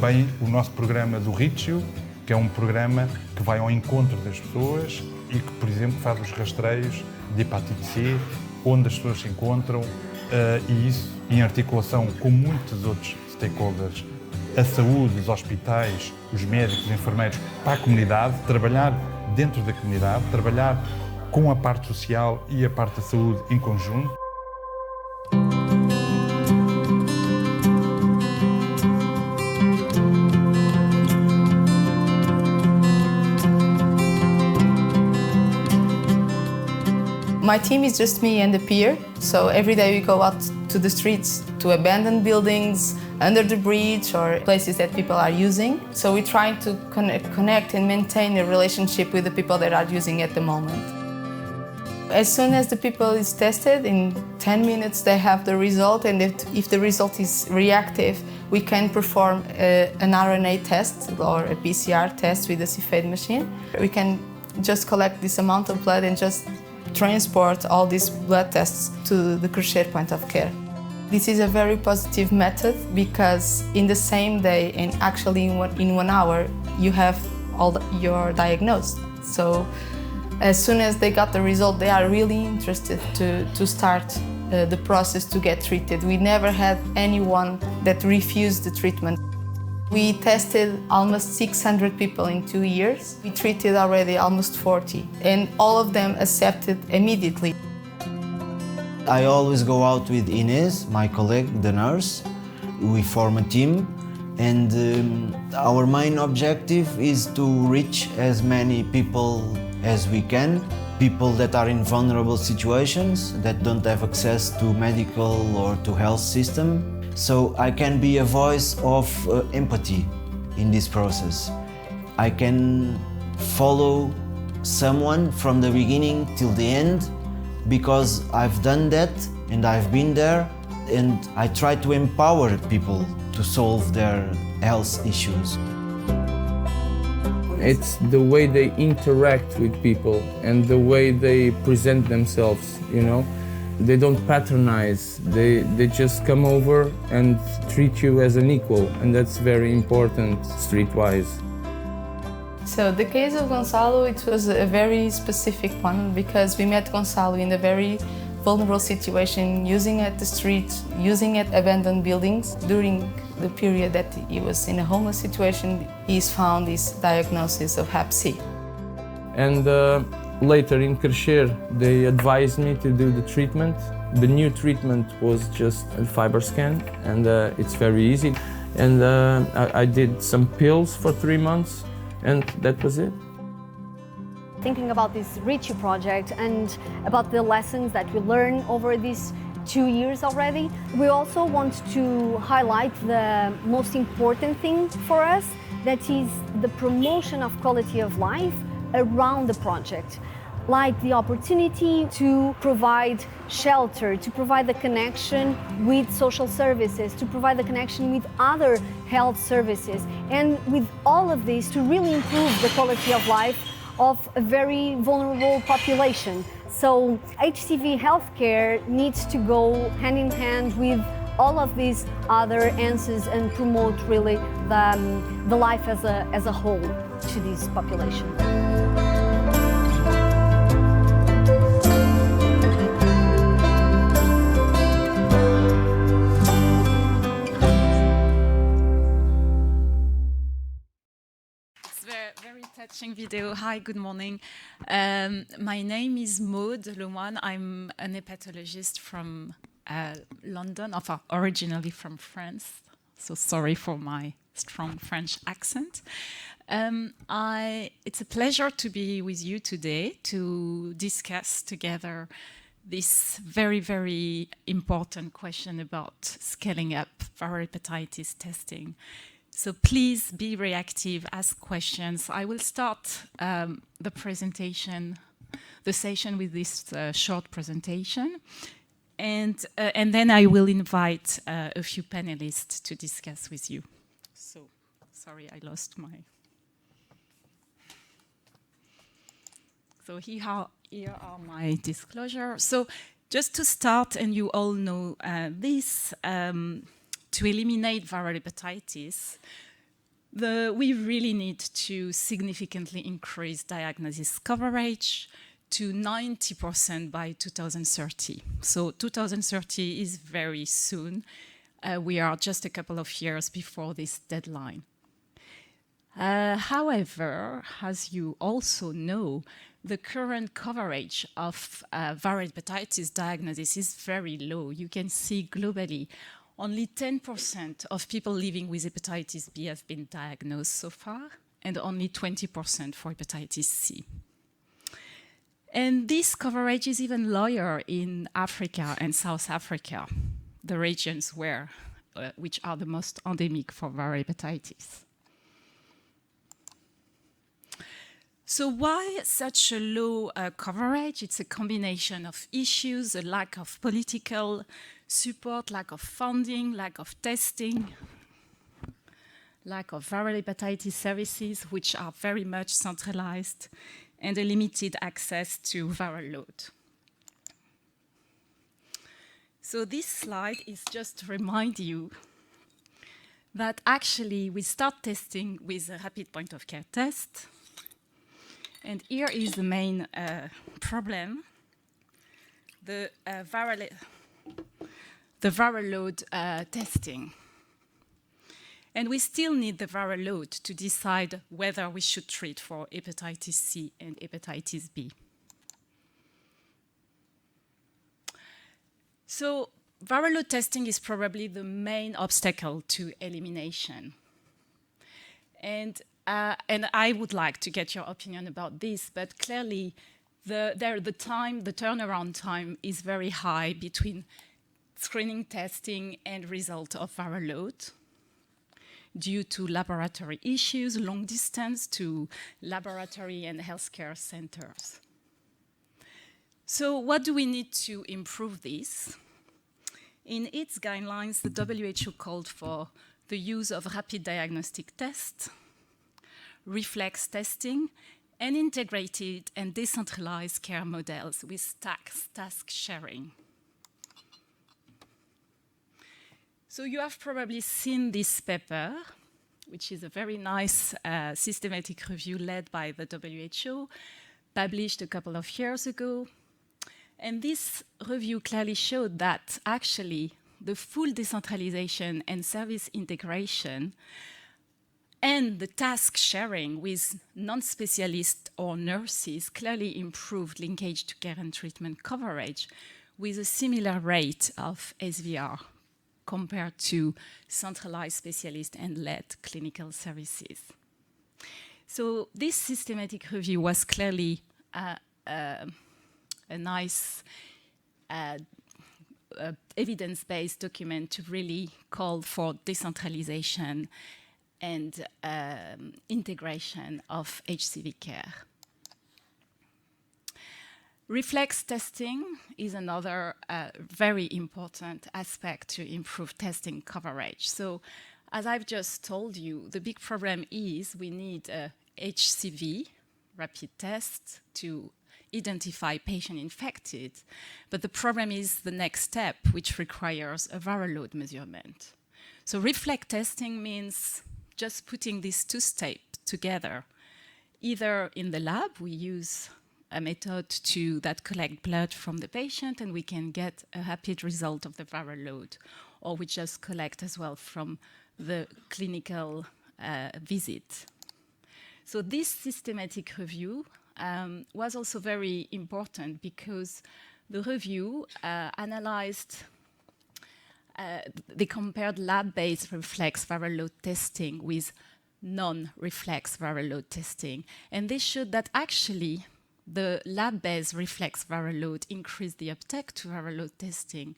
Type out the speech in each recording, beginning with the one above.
também o nosso programa do Ritio, que é um programa que vai ao encontro das pessoas e que, por exemplo, faz os rastreios de hepatite C, onde as pessoas se encontram, e isso em articulação com muitos outros stakeholders, a saúde, os hospitais, os médicos, os enfermeiros, para a comunidade, trabalhar dentro da comunidade, trabalhar com a parte social e a parte da saúde em conjunto. My team is just me and a peer, so every day we go out to the streets, to abandoned buildings, under the bridge or places that people are using. So we're trying to connect and maintain a relationship with the people that are using at the moment. As soon as the people is tested, in 10 minutes they have the result, and if the result is reactive, we can perform an RNA test or a PCR test with a CFADE machine. We can just collect this amount of blood and just transport all these blood tests to the crochet point of care. This is a very positive method because in the same day and actually in 1 hour you have your diagnosed. So as soon as they got the result, they are really interested to start the process to get treated. We never had anyone that refused the treatment. We tested almost 600 people in 2 years. We treated already almost 40, and all of them accepted immediately. I always go out with Inez, my colleague, the nurse. We form a team, and our main objective is to reach as many people as we can. People that are in vulnerable situations, that don't have access to medical or to health system. So I can be a voice of empathy in this process. I can follow someone from the beginning till the end because I've done that and I've been there, and I try to empower people to solve their health issues. It's the way they interact with people and the way they present themselves, you know. They don't patronize, they just come over and treat you as an equal, and that's very important streetwise. So the case of Gonçalo, it was a very specific one because we met Gonçalo in a very vulnerable situation, using at the street, using at abandoned buildings. During the period that he was in a homeless situation, he's found this diagnosis of Hep C. And later in Crescer, they advised me to do the treatment. The new treatment was just a fiber scan, and it's very easy. And I did some pills for 3 months, and that was it. Thinking about this Richie project and about the lessons that we learned over these 2 years already, we also want to highlight the most important thing for us, that is the promotion of quality of life around the project, like the opportunity to provide shelter, to provide the connection with social services, to provide the connection with other health services, and with all of this to really improve the quality of life of a very vulnerable population. So HCV healthcare needs to go hand in hand with all of these other answers and promote really the life as a whole to this population. Very touching video. Hi, good morning. My name is Maud Lemoine. I'm an hepatologist from London, originally from France. So sorry for my strong French accent. It's a pleasure to be with you today to discuss together this very, very important question about scaling up viral hepatitis testing. So please be reactive, ask questions. I will start the presentation, the session with this short presentation. And then I will invite a few panelists to discuss with you. So, sorry, I lost my... So here are my disclosures. So just to start, and you all know this, to eliminate viral hepatitis, We really need to significantly increase diagnosis coverage to 90% by 2030. So 2030 is very soon. We are just a couple of years before this deadline. However, as you also know, the current coverage of viral hepatitis diagnosis is very low. You can see globally, only 10% of people living with hepatitis B have been diagnosed so far, and only 20% for hepatitis C. And this coverage is even lower in Africa and South Africa, the regions which are the most endemic for viral hepatitis. So why such a low coverage? It's a combination of issues, a lack of political support, lack of funding, lack of testing, lack of viral hepatitis services, which are very much centralized, and a limited access to viral load. So this slide is just to remind you that actually we start testing with a rapid point-of-care test. And here is the main problem, the viral load testing. And we still need the viral load to decide whether we should treat for hepatitis C and hepatitis B. So viral load testing is probably the main obstacle to elimination. And I would like to get your opinion about this, but clearly the turnaround time is very high between screening, testing, and result of viral load due to laboratory issues, long distance to laboratory and healthcare centers. So what do we need to improve this? In its guidelines, the WHO called for the use of rapid diagnostic tests, reflex testing, and integrated and decentralized care models with task sharing. So you have probably seen this paper, which is a very nice systematic review led by the WHO, published a couple of years ago. And this review clearly showed that actually the full decentralization and service integration and the task sharing with non-specialists or nurses clearly improved linkage to care and treatment coverage with a similar rate of SVR compared to centralized specialist and led clinical services. So this systematic review was clearly a nice evidence-based document to really call for decentralization and integration of HCV care. Reflex testing is another very important aspect to improve testing coverage. So as I've just told you, the big problem is we need a HCV rapid test to identify patient infected, but the problem is the next step, which requires a viral load measurement. So reflex testing means just putting these two steps together. Either in the lab, we use a method that collect blood from the patient and we can get a rapid result of the viral load, or we just collect as well from the clinical visit. So this systematic review was also very important because the review analyzed, they compared lab-based reflex viral load testing with non-reflex viral load testing. And they showed that actually the lab-based reflex viral load increased the uptake to viral load testing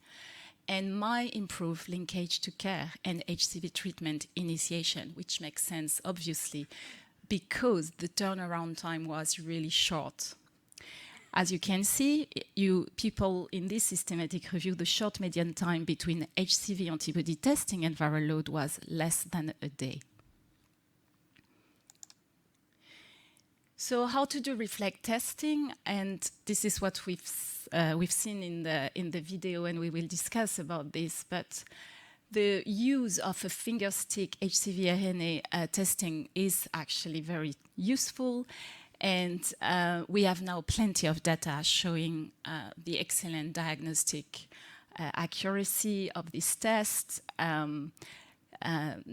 and might improve linkage to care and HCV treatment initiation, which makes sense, obviously, because the turnaround time was really short. As you can see, people in this systematic review, the short median time between HCV antibody testing and viral load was less than a day. So how to do reflex testing? And this is what we've seen in the video, and we will discuss about this. But the use of a fingerstick HCV RNA testing is actually very useful, and we have now plenty of data showing the excellent diagnostic accuracy of this test.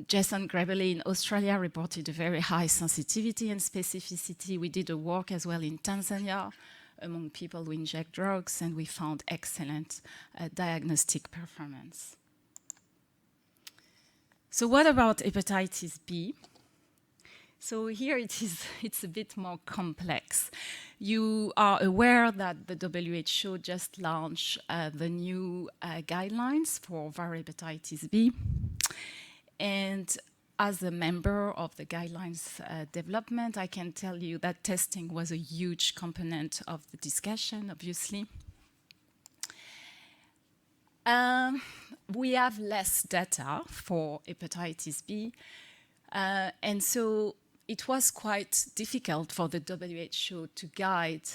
Jason Grebeley in Australia reported a very high sensitivity and specificity. We did a work as well in Tanzania among people who inject drugs, and we found excellent diagnostic performance. So what about hepatitis B? So here it's a bit more complex. You are aware that the WHO just launched the new guidelines for viral hepatitis B. And as a member of the guidelines development, I can tell you that testing was a huge component of the discussion, obviously. We have less data for hepatitis B, and so it was quite difficult for the WHO to guide,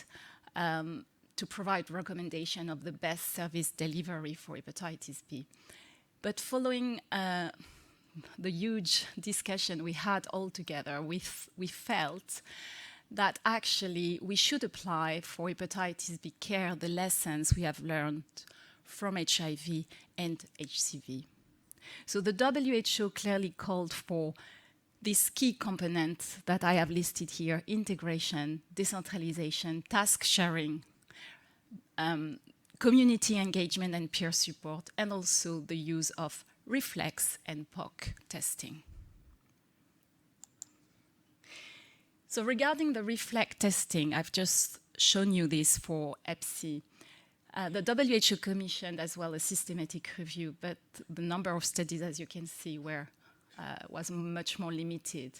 to provide recommendation of the best service delivery for hepatitis B. But following the huge discussion we had all together, we felt that actually we should apply for hepatitis B care the lessons we have learned from HIV and HCV. So the WHO clearly called for this key component that I have listed here: integration, decentralization, task sharing, community engagement and peer support, and also the use of reflex and POC testing. So regarding the reflex testing, I've just shown you this for Hep C. The WHO commissioned as well a systematic review, but the number of studies, as you can see, was much more limited.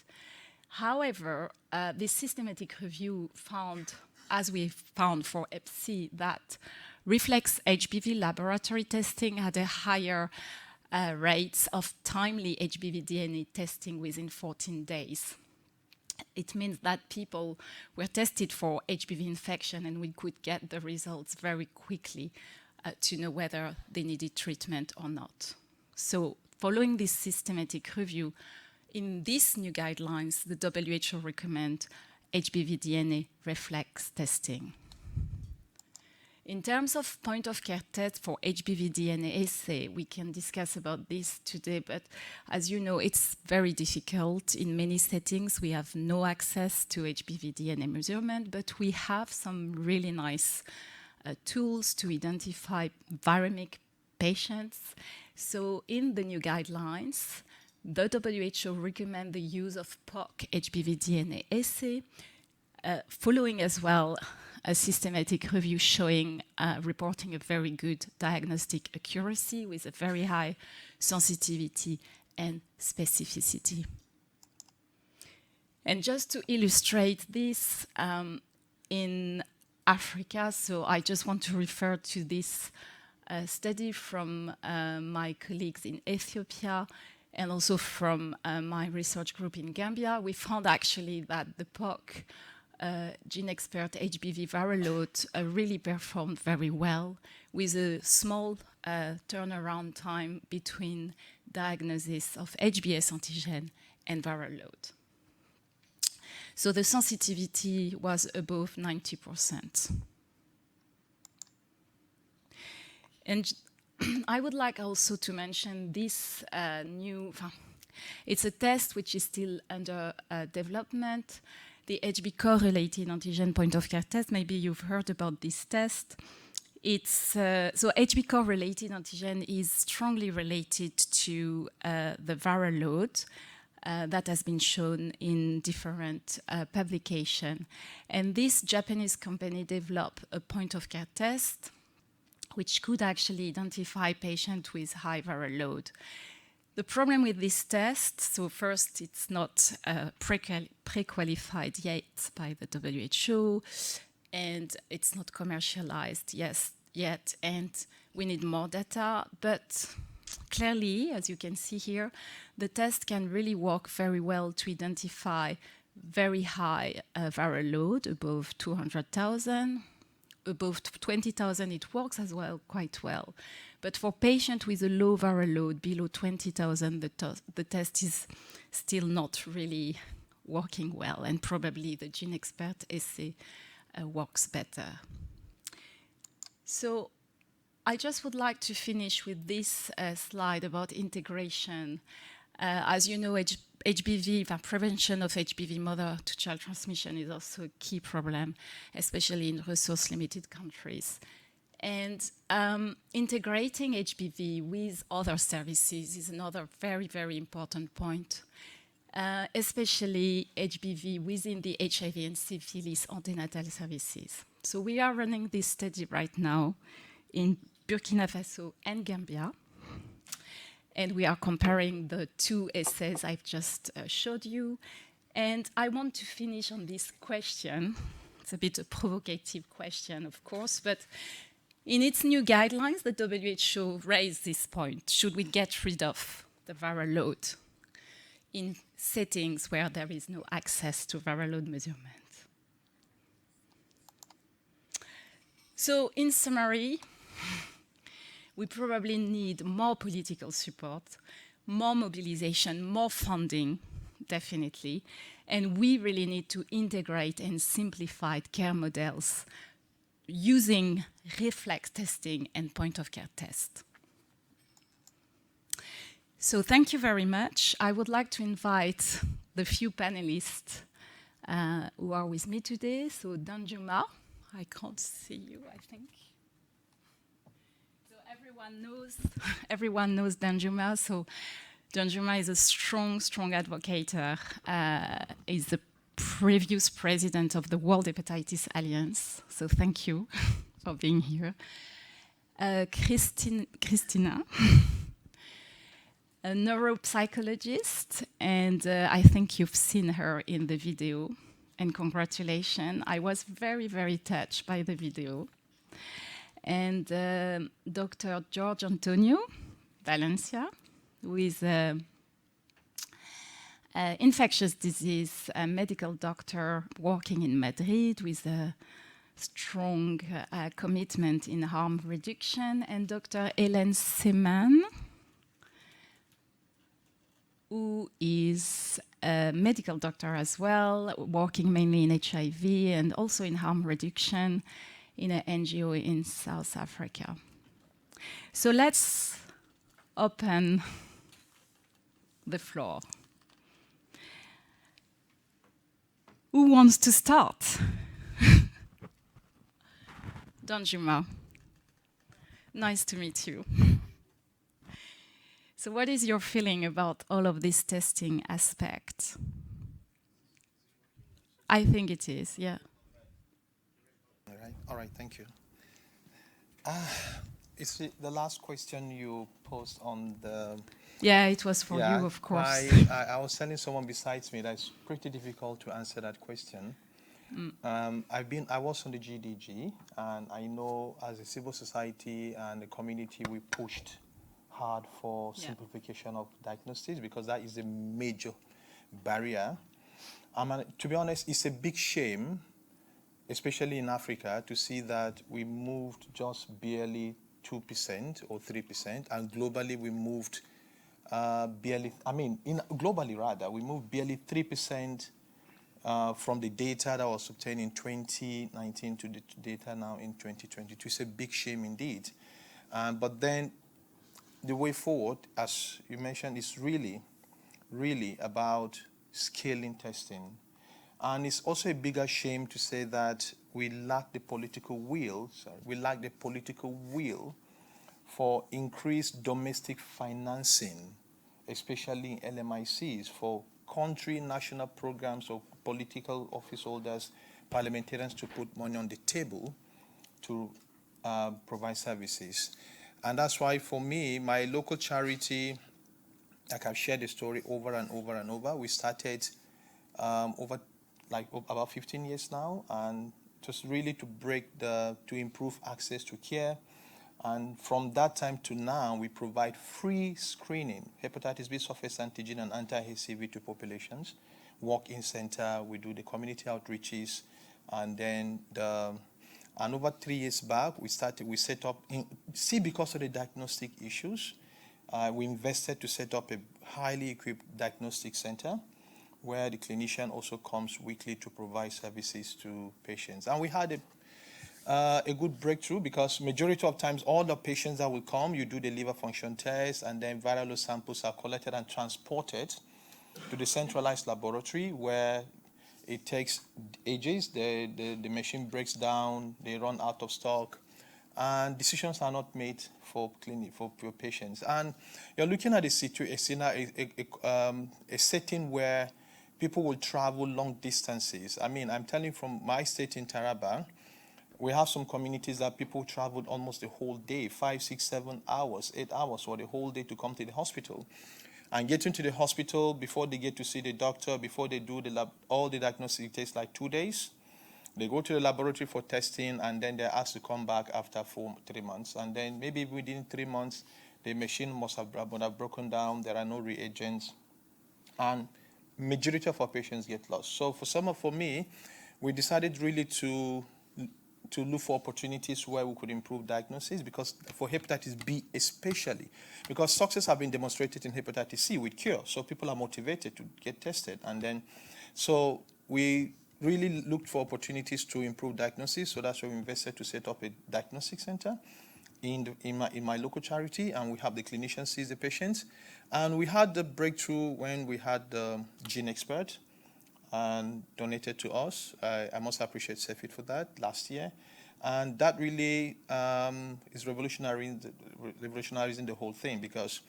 However, this systematic review found, as we found for Hep C, that reflex HBV laboratory testing had a higher rates of timely HBV DNA testing within 14 days. It means that people were tested for HBV infection, and we could get the results very quickly to know whether they needed treatment or not. So following this systematic review, in these new guidelines, the WHO recommend HBV DNA reflex testing. In terms of point-of-care tests for HBV DNA assay, we can discuss about this today, but as you know, it's very difficult. In many settings, we have no access to HBV DNA measurement, but we have some really nice tools to identify viremic patients. So in the new guidelines, the WHO recommend the use of POC HBV DNA assay, following as well a systematic review showing, reporting a very good diagnostic accuracy with a very high sensitivity and specificity. And just to illustrate this, in Africa, so I just want to refer to this study from my colleagues in Ethiopia and also from my research group in Gambia. We found actually that the POC GeneXpert HBV viral load really performed very well with a small turnaround time between diagnosis of HBs antigen and viral load. So the sensitivity was above 90%. And I would like also to mention this it's a test which is still under development. The HB core-related antigen point-of-care test, maybe you've heard about this test. So HB core-related antigen is strongly related to the viral load that has been shown in different publications. And this Japanese company developed a point-of-care test which could actually identify patients with high viral load. The problem with this test, so first, it's not pre-qualified yet by the WHO, and it's not commercialized yet, and we need more data. But clearly, as you can see here, the test can really work very well to identify very high viral load, above 200,000. Above 20,000, it works as well quite well. But for patients with a low viral load, below 20,000, the test is still not really working well, and probably the gene expert assay works better. So I just would like to finish with this slide about integration. As you know, HBV, the prevention of HBV mother-to-child transmission is also a key problem, especially in resource-limited countries. And integrating HBV with other services is another very, very important point, especially HBV within the HIV and syphilis antenatal services. So we are running this study right now in Burkina Faso and Gambia. And we are comparing the two essays I've just showed you. And I want to finish on this question. It's a bit a provocative question, of course, but in its new guidelines, the WHO raised this point. Should we get rid of the viral load in settings where there is no access to viral load measurement? So in summary, we probably need more political support, more mobilization, more funding, definitely. And we really need to integrate and simplify care models using reflex testing and point-of-care tests. So thank you very much. I would like to invite the few panelists who are with me today. So Danjuma, I can't see you, I think. So everyone knows Danjuma. So Danjuma is a strong advocate. Is the previous president of the World Hepatitis Alliance. So thank you for being here. Christina, a neuropsychologist, and I think you've seen her in the video. And congratulations. I was very, very touched by the video. And Dr. George Antonio Valencia, who is infectious disease medical doctor working in Madrid with a strong commitment in harm reduction, and Dr. Hélène Seman, who is a medical doctor as well, working mainly in HIV and also in harm reduction in an NGO in South Africa. So let's open the floor. Who wants to start? Danjuma, nice to meet you. So what is your feeling about all of this testing aspect? I think it is, yeah. All right, thank you. It's the last question you posed on the... Yeah, it was for you, of course. I was telling someone besides me that it's pretty difficult to answer that question. I was on the GDG, and I know as a civil society and the community, we pushed hard for simplification of diagnostics because that is a major barrier. To be honest, it's a big shame, especially in Africa, to see that we moved just barely 2% or 3%, and globally we moved globally rather, we moved barely 3% from the data that was obtained in 2019 to the data now in 2022. It's a big shame indeed. But then the way forward, as you mentioned, is really about scaling testing. And it's also a bigger shame to say that we lack the political will, for increased domestic financing, especially in LMICs, for country national programs of political office holders, parliamentarians to put money on the table to provide services. And that's why for me, my local charity, like I've shared the story over and over and over, we started about 15 years now, and just really to improve access to care. And from that time to now, we provide free screening, hepatitis B surface antigen and anti-HCV to populations. Walk-in center, we do the community outreaches, and then And over 3 years back, we set up, because of the diagnostic issues, we invested to set up a highly equipped diagnostic center where the clinician also comes weekly to provide services to patients. And we had a good breakthrough, because majority of times all the patients that will come, you do the liver function test, and then viral load samples are collected and transported to the centralized laboratory where it takes ages. The machine breaks down, they run out of stock, and decisions are not made for patients. And you're looking at a setting where people will travel long distances. I mean, I'm telling you, from my state in Taraba, we have some communities that people traveled almost the whole day, 5, 6, 7 hours, 8 hours for the whole day to come to the hospital. And getting to the hospital, before they get to see the doctor, before they do all the diagnostic, it takes like 2 days. They go to the laboratory for testing, and then they're asked to come back after 3 months. And then maybe within 3 months, the machine must have broken down. There are no reagents. And majority of our patients get lost. So for me, we decided really to look for opportunities where we could improve diagnosis, because for hepatitis B especially, because success have been demonstrated in hepatitis C with cure, so people are motivated to get tested. And then, so we really looked for opportunities to improve diagnosis, so that's why we invested to set up a diagnostic center in my local charity, and we have the clinician sees the patients. And we had the breakthrough when we had the gene expert and donated to us. I must appreciate Sefit for that last year. And that really is revolutionizing the whole thing, because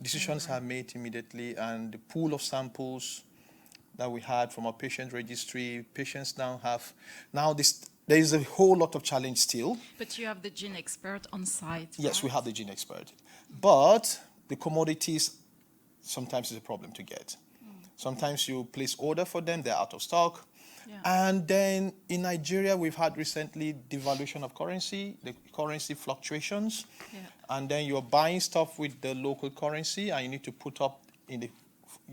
decisions are made immediately, and the pool of samples that we had from our patient registry, patients now have, there is a whole lot of challenge still. But you have the gene expert on site, Yes, right? we have the gene expert. But the commodities sometimes is a problem to get. Sometimes you place order for them, they're out of stock. Yeah. And then in Nigeria, we've had recently devaluation of currency, the currency fluctuations. Yeah. And then you're buying stuff with the local currency, and you need to put up in the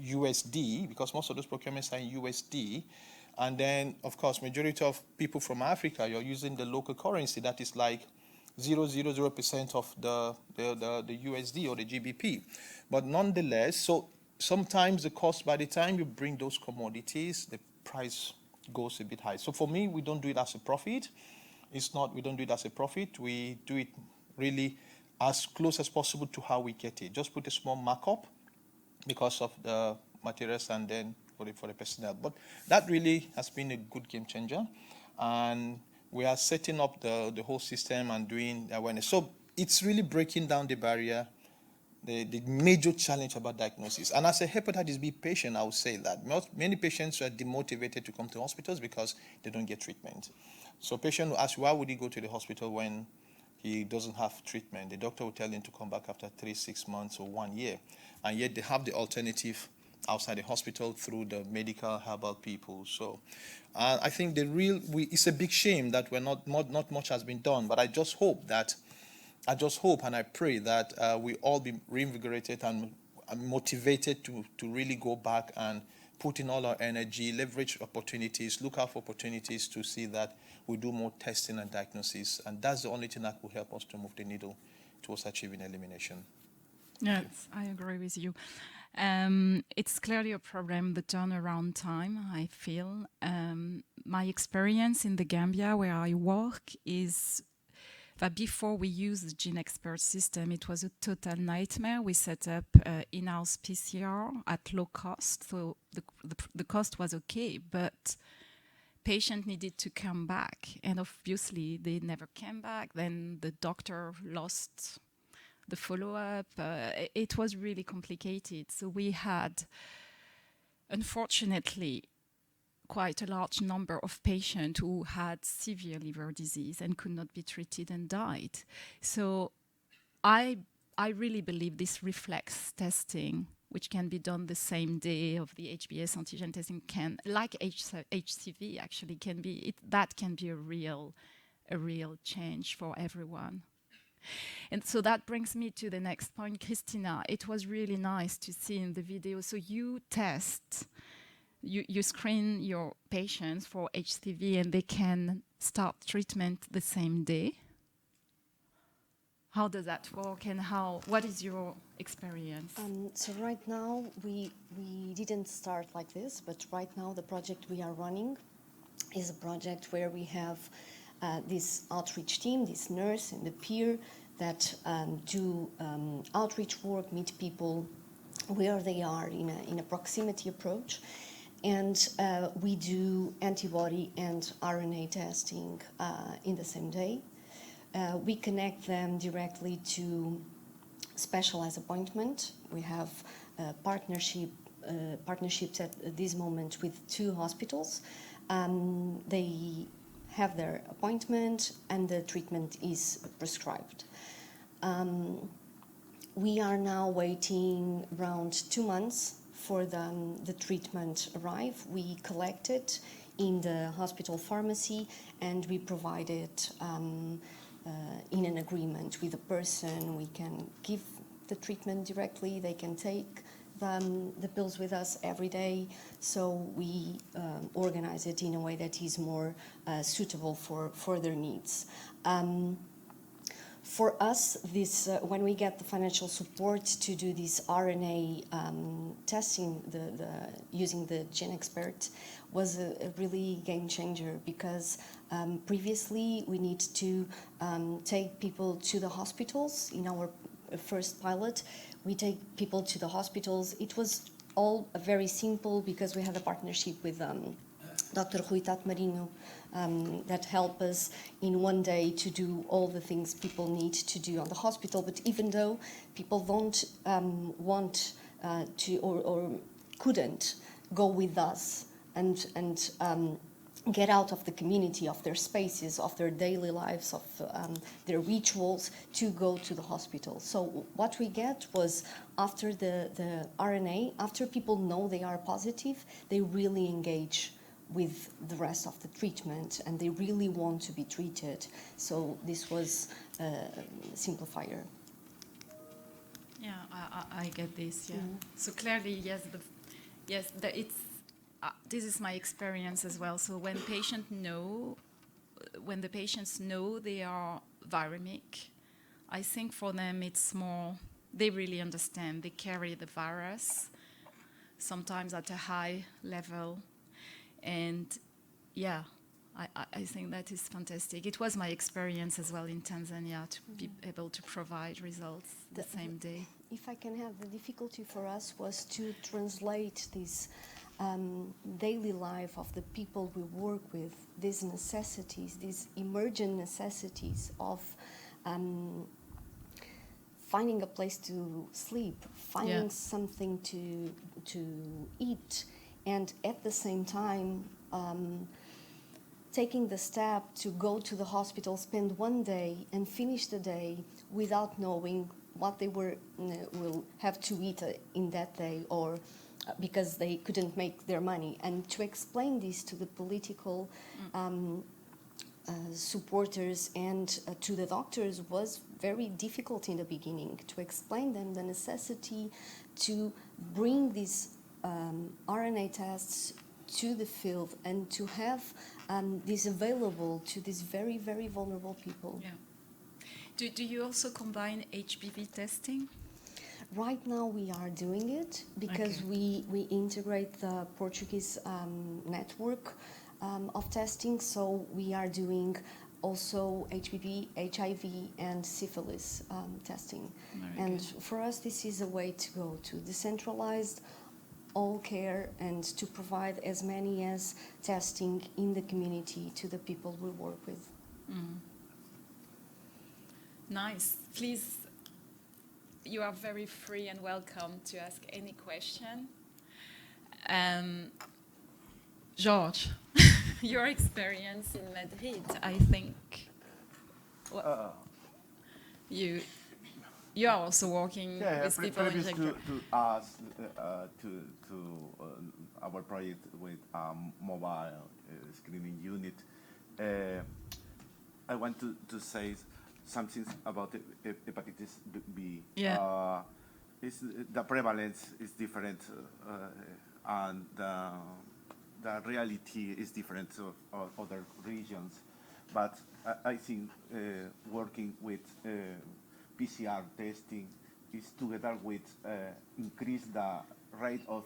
USD, because most of those procurements are in USD. And then, of course, majority of people from Africa, you're using the local currency that is like 0.000% of the USD or the GBP. But nonetheless, so sometimes the cost, by the time you bring those commodities, the price goes a bit high. So for me, we don't do it as a profit. We don't do it as a profit. We do it really as close as possible to how we get it. Just put a small markup because of the materials and then for the personnel. But that really has been a good game changer. And we are setting up the whole system and doing awareness. So it's really breaking down the barrier, the major challenge about diagnosis. And as a hepatitis B patient, I would say that many patients are demotivated to come to hospitals because they don't get treatment. So patient will ask, why would he go to the hospital when he doesn't have treatment? The doctor will tell him to come back after 3, 6 months or 1 year. And yet they have the alternative outside the hospital through the medical herbal people. So I think it's a big shame that not much has been done, but I just hope and I pray that we all be reinvigorated and motivated to really go back and put in all our energy, leverage opportunities, look out for opportunities to see that we do more testing and diagnosis. And that's the only thing that will help us to move the needle towards achieving elimination. Yes, I agree with you. It's clearly a problem, the turnaround time, I feel. My experience in the Gambia where I work is that before we used the gene expert system, it was a total nightmare. We set up in-house PCR at low cost, so the cost was okay, but patient needed to come back, and obviously they never came back. Then the doctor lost the follow-up. It was really complicated. So we had, unfortunately, quite a large number of patients who had severe liver disease and could not be treated and died. So I really believe this reflex testing, which can be done the same day of the HBS antigen testing, can, like HCV actually, can be a real change for everyone. And so that brings me to the next point, Christina. It was really nice to see in the video. So you test, you screen your patients for HCV, and they can start treatment the same day? How does that work, and what is your experience? So right now we didn't start like this, but right now the project we are running is a project where we have this outreach team, this nurse and the peer that do outreach work, meet people where they are in a proximity approach. And we do antibody and RNA testing in the same day. We connect them directly to specialized appointment. We have partnerships at this moment with 2 hospitals. They have their appointment and the treatment is prescribed. We are now waiting around 2 months for the treatment arrive. We collect it in the hospital pharmacy and we provide it in an agreement with the person. We can give the treatment directly, they can take the pills with us every day, so we organize it in a way that is more suitable for their needs. For us, this when we get the financial support to do this RNA testing, using the GenExpert, was a really game changer, because previously we need to take people to the hospitals. In our first pilot, we take people to the hospitals. It was all very simple because we had a partnership with Dr. Rui Tatmarino that help us in one day to do all the things people need to do on the hospital. But even though people don't want to or couldn't go with us and get out of the community, of their spaces, of their daily lives, of their rituals, to go to the hospital. So what we get was, after the RNA, after people know they are positive, they really engage with the rest of the treatment and they really want to be treated. So this was a simplifier. Yeah, I get this. Yeah. So clearly, yes, it's. This is my experience as well. So when the patients know they are viremic, I think for them it's more. They really understand. They carry the virus, sometimes at a high level. And yeah, I think that is fantastic. It was my experience as well in Tanzania to be able to provide results the same day. If I can have, the difficulty for us was to translate this daily life of the people we work with, these necessities, these emergent necessities of finding a place to sleep, finding something to eat, and at the same time taking the step to go to the hospital, spend one day and finish the day without knowing what they will have to eat in that day, or because they couldn't make their money. And to explain this to the political supporters and to the doctors was very difficult in the beginning, to explain them the necessity to bring these RNA tests to the field and to have this available to these very, very vulnerable people. Yeah. Do you also combine HPV testing? Right now we are doing it because we integrate the Portuguese network of testing, so we are doing also HPV, HIV and syphilis testing. And for us this is a way to go to decentralized all care and to provide as many as testing in the community to the people we work with. Nice. Please, you are very free and welcome to ask any question. George, your experience in Madrid, I think. You are also working with people in to us to our project with mobile screening unit. I want to say something about hepatitis B. Yeah. The prevalence is different, and the reality is different of other regions. but I think working with PCR testing is together with increase the rate of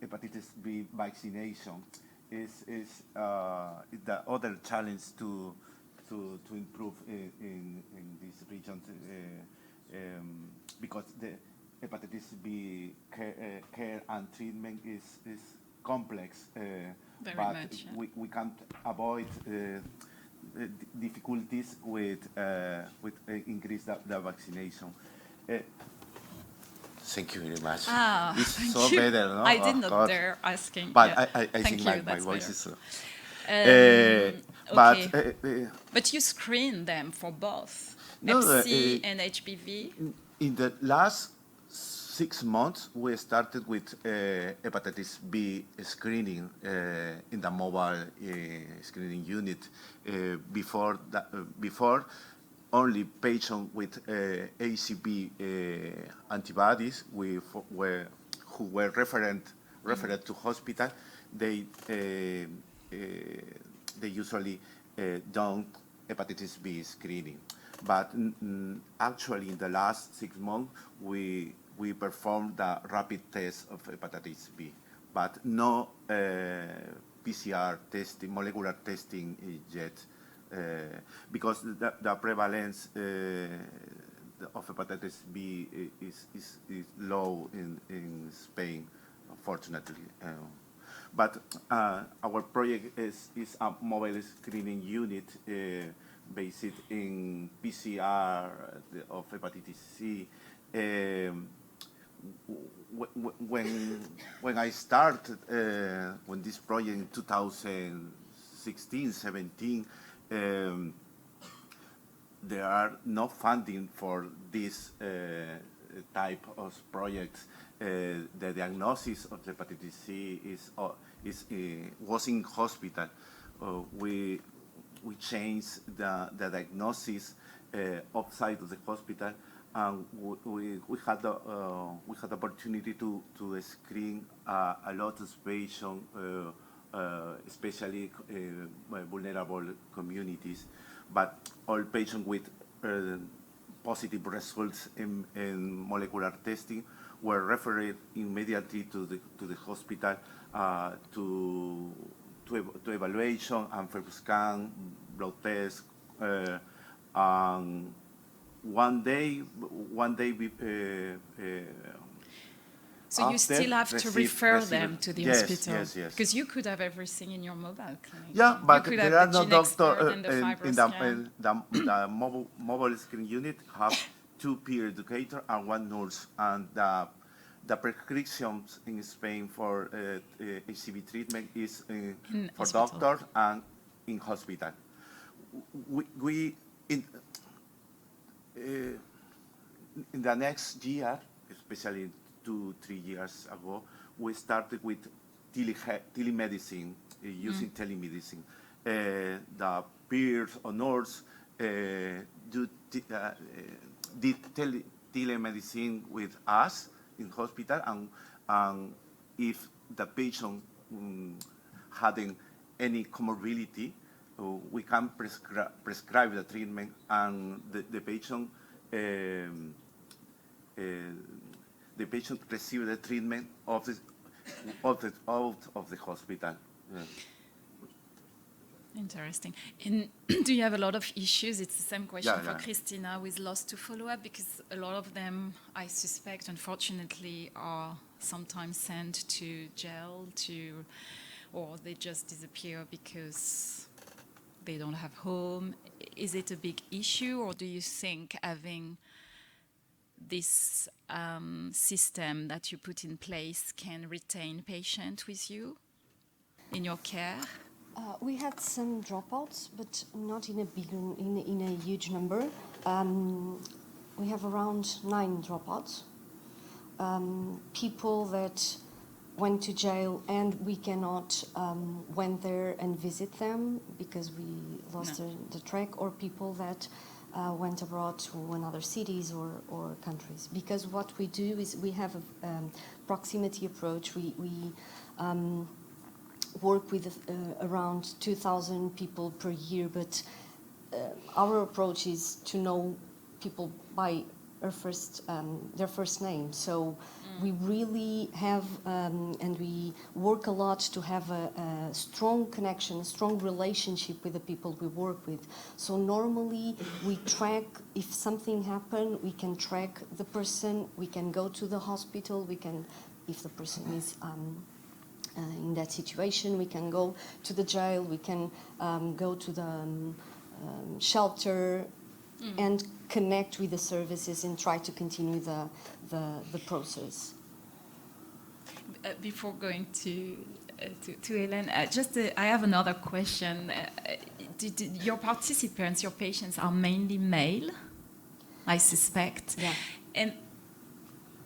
hepatitis B vaccination is the other challenge to improve in these regions because the hepatitis B care and treatment is complex, Very but much, yeah. we can't avoid difficulties with increase the vaccination. Thank you very much. It's thank so you. better, no? I did Of not course. dare asking. But yeah. I Thank think you, my that's voice better. is. But Okay. But you screen them for both No, Hep C and HPV. in the last 6 months, we started with hepatitis B screening in the mobile screening unit. Before, only patients with ACB antibodies who were referred to hospital, they usually don't hepatitis B screening. But actually, in the last 6 months, we performed the rapid test of hepatitis B, but no PCR testing, molecular testing yet, because the prevalence of hepatitis B is low in Spain, unfortunately. But our project is a mobile screening unit based in PCR of hepatitis C. When I started when this project in 2016-17, there are no funding for this type of projects. The diagnosis of hepatitis C was in hospital. We changed the diagnosis outside of the hospital, and we had the opportunity to screen a lot of patients, especially vulnerable communities. But all patients with positive results in molecular testing were referred immediately to the hospital to evaluation and first scan, blood test, one day So you still have to refer them to the hospital? Yes. Because you could have everything in your mobile clinic. Yeah, but you could there have are the no gene expert doctors and the in fibroscan. the mobile screen unit have 2 peer educators and 1 nurse, and the prescriptions in Spain for HCV treatment is for hospital. doctors and in hospital. In the next year, especially 2-3 years ago, we started with telemedicine, using telemedicine. The peers or nurse did telemedicine with us in hospital, and if the patient hadn't any comorbidity, we can prescribe the treatment, and the patient receives the treatment out of the hospital. Yeah. Interesting. And do you have a lot of issues? It's the same question Yeah, for yeah. Christina with loss to follow-up, because a lot of them, I suspect, unfortunately, are sometimes sent to jail or they just disappear because they don't have home. Is it a big issue, or do you think having this system that you put in place can retain patients with you in your care? We had some dropouts, but not in a huge number. We have around 9 dropouts. People that went to jail and we cannot went there and visit them because we lost the track, or people that went abroad to another cities or countries. Because what we work with around 2,000 people per year, but our approach is to know people by their first name. So we really have, and we work a lot to have a strong connection, a strong relationship with the people we work with. So normally we track, if something happened, we can track the person, we can go to the hospital, we can, if the person is in that situation, we can go to the jail, we can go to the shelter, and connect with the services and try to continue the process. Before going to Hélène, I have another question. Your participants, your patients, are mainly male, I suspect. Yeah. And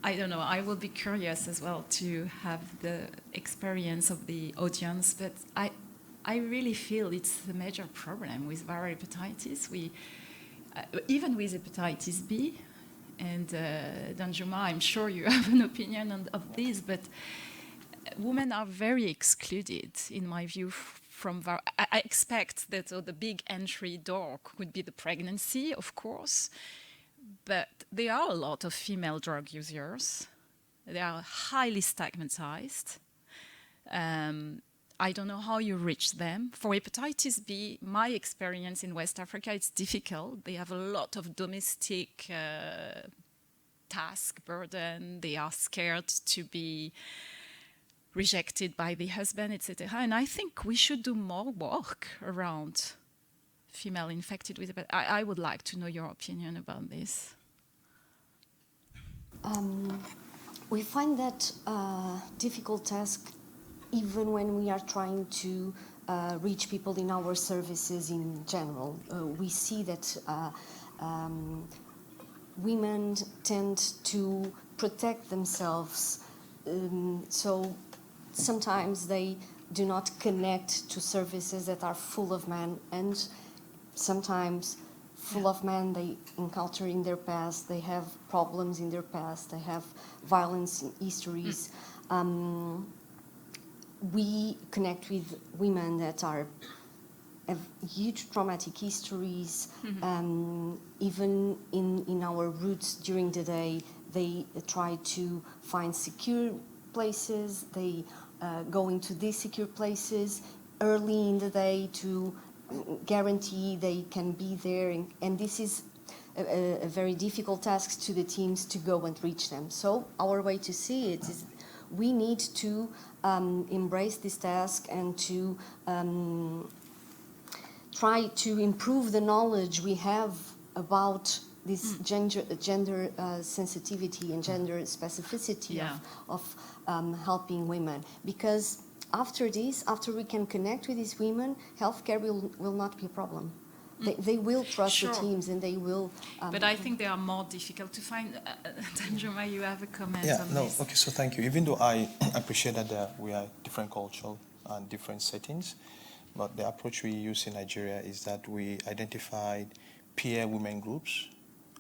I don't know, I will be curious as well to have the experience of the audience, but I really feel it's a major problem with viral hepatitis. Even with hepatitis B, and Danjuma, I'm sure you have an opinion of this, but women are very excluded, in my view, from I expect that the big entry door could be the pregnancy, of course, but there are a lot of female drug users. They are highly stigmatized. I don't know how you reach them. For hepatitis B, my experience in West Africa, it's difficult. They have a lot of domestic task burden. They are scared to be rejected by the husband, etc. And I think we should do more work around female infected with hepatitis. I would like to know your opinion about this. We find that difficult task even when we are trying to reach people in our services in general. We see that women tend to protect themselves, so sometimes they do not connect to services that are full of men, and sometimes full of men they encounter in their past, they have problems in their past, they have violence histories. We connect with women that have huge traumatic histories. Even in our routes during the day, they try to find secure places. They go into these secure places early in the day to guarantee they can be there. And this is a very difficult task to the teams to go and reach them. So our way to see it is we need to embrace this task and to try to improve the knowledge we have about this gender sensitivity and gender specificity of helping women. Because after this, after we can connect with these women, healthcare will not be a problem. They will trust the teams and they will... but I think they are more difficult to find. Danjuma, you have a comment on this? Okay, so thank you. Even though I appreciate that we are different cultural and different settings, but the approach we use in Nigeria is that we identified peer women groups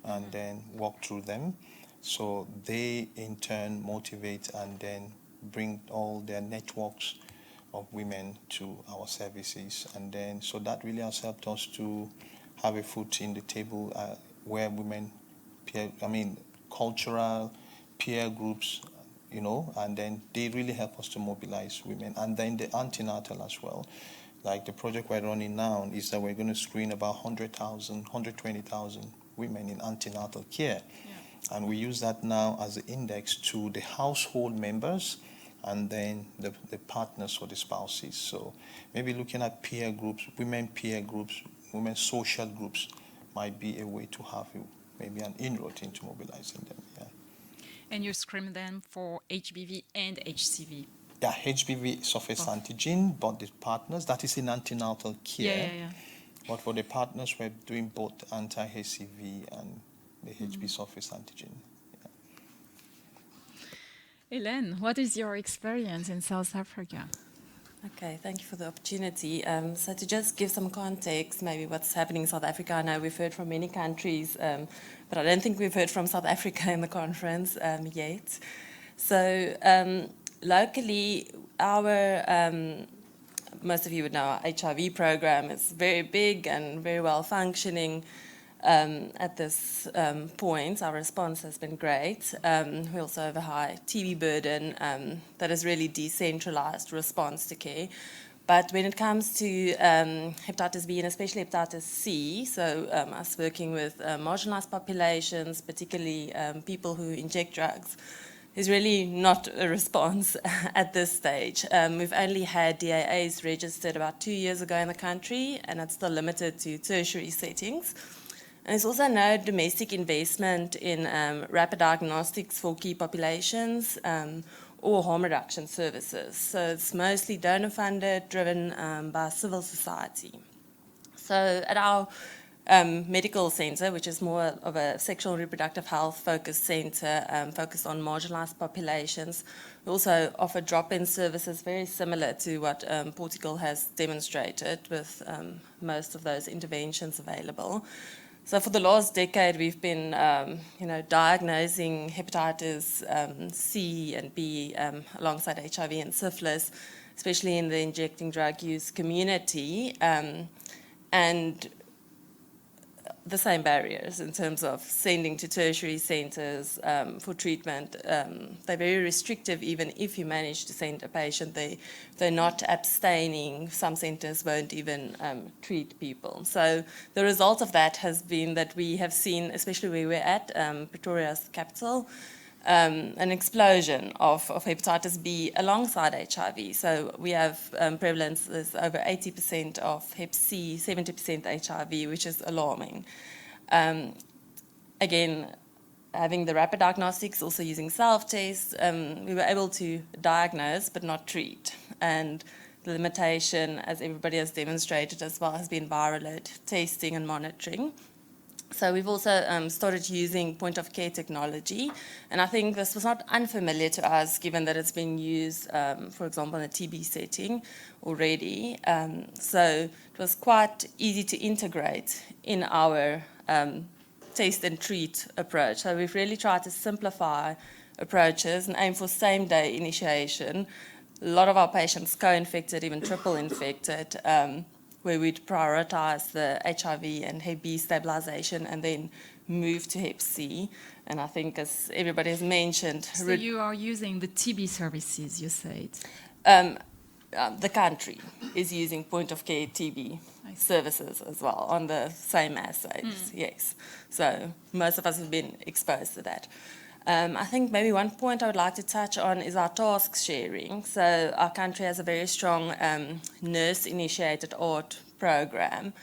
and then walk through them. So they in turn motivate and then bring all their networks of women to our services, and then so that really has helped us to have a foot in the table where women cultural peer groups, and then they really help us to mobilize women. And then the antenatal as well, like the project we're running now is that we're going to screen about 120,000 women in antenatal care, and we use that now as an index to the household members and then the partners or the spouses. So maybe looking at peer groups, women social groups might be a way to have maybe an inroad into mobilizing them. Yeah. And you screen them for HBV and HCV. Yeah, HBV surface antigen, but the partners, that is in antenatal care. Yeah. But for the partners, we're doing both anti-HCV and the HB surface antigen. Hélène, what is your experience in South Africa? Okay, thank you for the opportunity. So to just give some context, maybe what's happening in South Africa, I know we've heard from many countries, but I don't think we've heard from South Africa in the conference yet. So locally, our most of you would know our HIV program is very big and very well functioning. At this point, our response has been great. We also have a high TB burden that is really decentralized response to care. But when it comes to hepatitis B and especially hepatitis C, so us working with marginalized populations, particularly people who inject drugs, is really not a response at this stage. We've only had DAAs registered about 2 years ago in the country, and it's still limited to tertiary settings. And there's also no domestic investment in rapid diagnostics for key populations or harm reduction services. So it's mostly donor funded, driven by civil society. So at our medical centre, which is more of a sexual and reproductive health focused centre focused on marginalised populations, we also offer drop-in services very similar to what Portugal has demonstrated with most of those interventions available. So for the last decade, we've been, diagnosing hepatitis C and B alongside HIV and syphilis, especially in the injecting drug use community, and the same barriers in terms of sending to tertiary centres for treatment. They're very restrictive. Even if you manage to send a patient, they're not abstaining. Some centres won't even treat people. So the result of that has been that we have seen, especially where we're at, Pretoria's capital, an explosion of hepatitis B alongside HIV. So we have prevalence is over 80% of Hep C, 70% HIV, which is alarming. Again, having the rapid diagnostics, also using self-tests, we were able to diagnose but not treat. And the limitation, as everybody has demonstrated as well, has been viral testing and monitoring. So we've also started using point-of-care technology, and I think this was not unfamiliar to us, given that it's been used, for example, in a TB setting already. So it was quite easy to integrate in our test and treat approach. So we've really tried to simplify approaches and aim for same-day initiation. A lot of our patients co-infected, even triple-infected, where we'd prioritise the HIV and Hep B stabilisation and then move to Hep C. And I think, as everybody has mentioned... So you are using the TB services, you said? The country is using point-of-care TB services as well on the same assays, yes. So most of us have been exposed to that. I think maybe one point I would like to touch on is our task sharing. So our country has a very strong nurse-initiated ART program.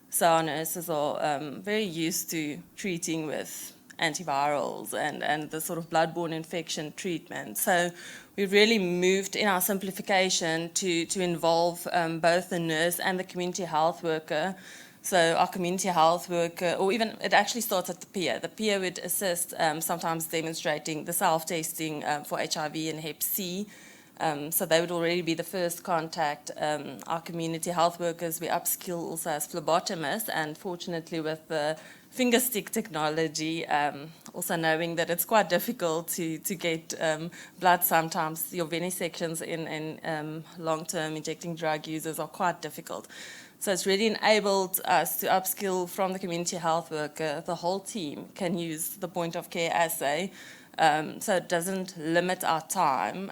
So our nurses are very used to treating with antivirals and the sort of bloodborne infection treatment. So we've really moved in our simplification to involve both the nurse and the community health worker. So our community health worker, or even it actually starts at the peer. The peer would assist, sometimes demonstrating the self-testing for HIV and Hep C. So they would already be the first contact. Our community health workers, we upskill also as phlebotomists, and fortunately with the finger stick technology, also knowing that it's quite difficult to get blood sometimes. Your venisections in long-term injecting drug users are quite difficult. So it's really enabled us to upskill from the community health worker. The whole team can use the point-of-care assay, so it doesn't limit our time.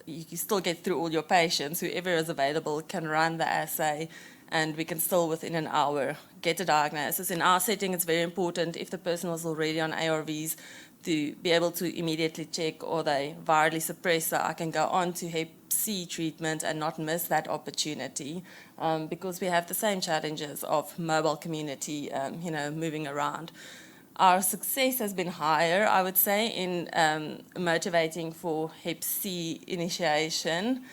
You still get through all your patients. Whoever is available can run the assay, and we can still, within an hour, get a diagnosis. In our setting, it's very important, if the person was already on ARVs, to be able to immediately check, or they virally suppressed, so I can go on to Hep C treatment and not miss that opportunity, because we have the same challenges of mobile community, moving around. Our success has been higher, I would say, in motivating for Hep C initiation.